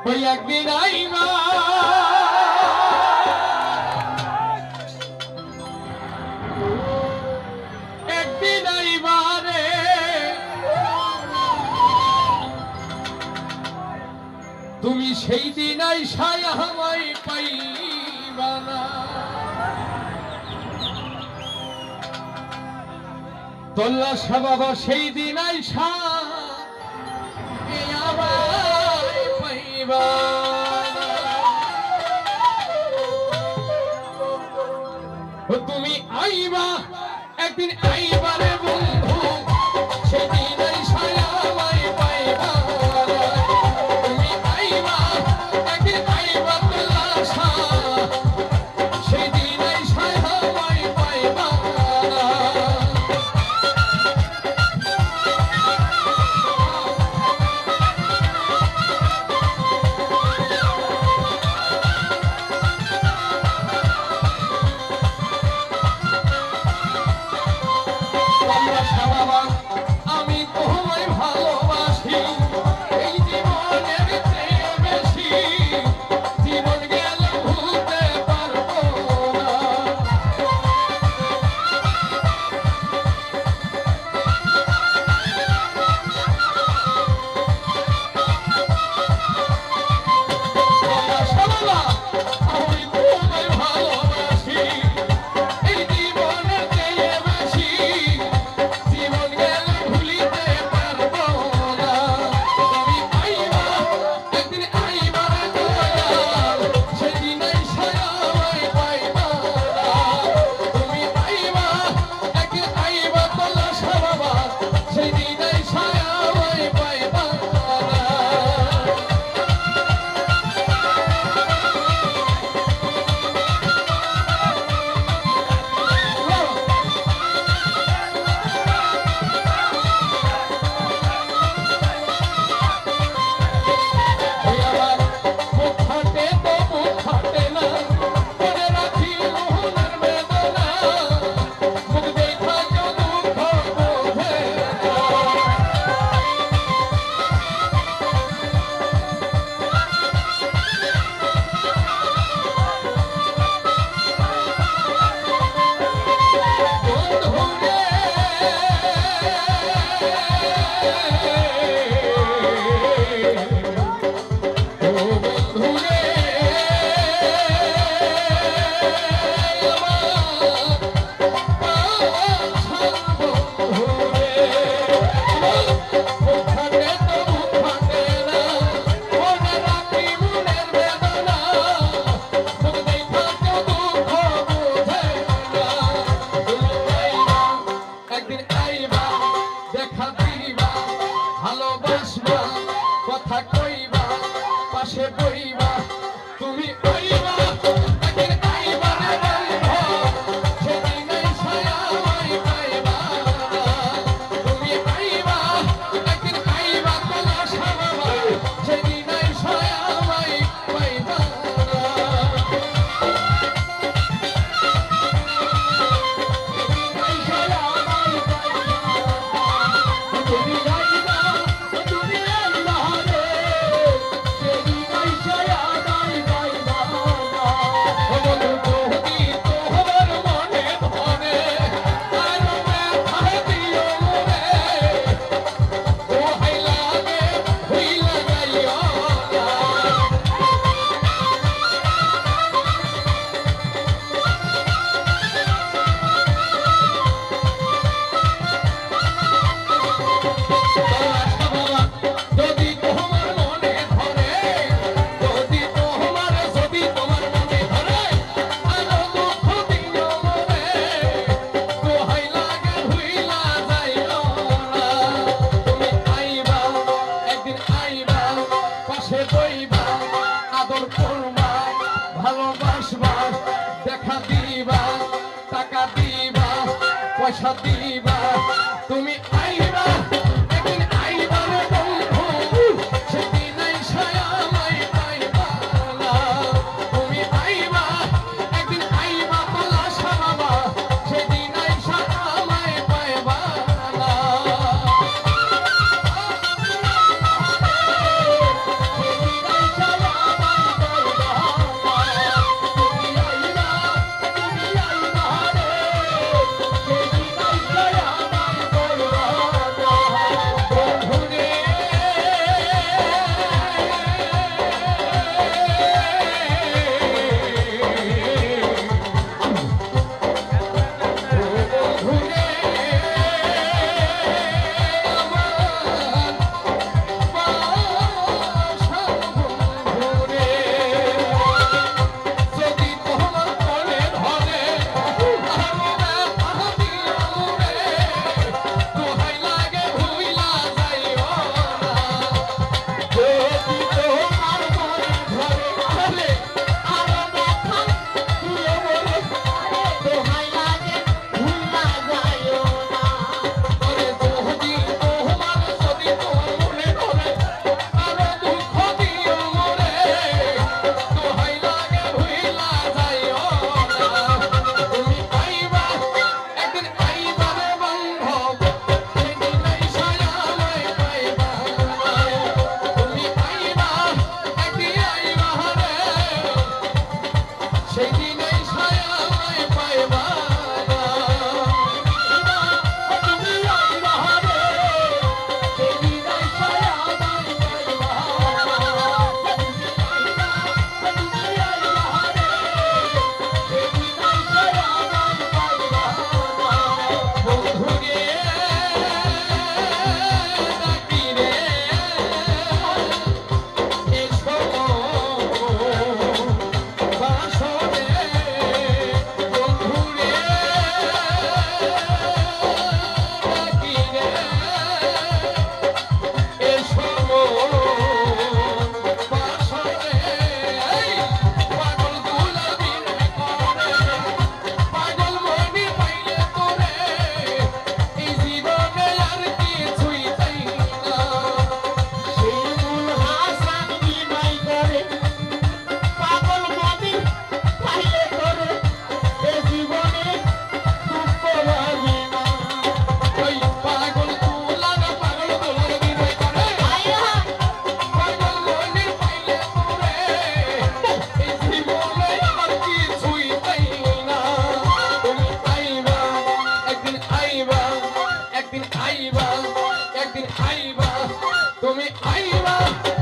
ওই একদিন আইবা একদিন আইবা রে তুমি সেই দিন আইসায় আমায় পাইবা না তোল্লা বাবা সেই দিন আইসা আমায় পাইবা তুমি আইবা একদিন আইবা রে বন্ধু সেদিন আইসায় আমায় পাইবা তুমি আইবা একদিন আইবা তোল্লা সেদিন আইসায় আমায় পাইবা আমি তোমায় ভালোবাসি এই জীবনের চেয়ে বেশি জীবন গেল ভুলতে পারবো না আমি তোমায় ভালোবাসি এই জীবনের চেয়ে বেশি জীবন গেল ভুলিতে পারবো না তুমি আইবা একদিন আইবা দয়াল সেদিন আইসা আমায় পাইবা না তুমি আইবা একদিন আইবা তোল্লা বাবা সেদিন আইসা আমায় পাইবা না একদিন আইবা দেখা দিবা ভালোবাসবা কথা কইবা পাশে বইবা তুমি আইবা একদিন আইবা রে বন্ধু সেদিন আইসা আমায় পাইবা না তুমি আইবা একদিন আইবা তোল্লা বাবা সেদিন আইসা আমায় পাইবা না দেখা দিবা টাকা দিবা পয়সা দিবা তুমি আইবা একদিন আইবা রে বন্ধু সেদিন আইসা আমায় পাইবা না তুমি আইবা একদিন আইবা তোল্লা বাবা সেদিন আইসা আমায় পাইবা না সেদিন আইসা বাবা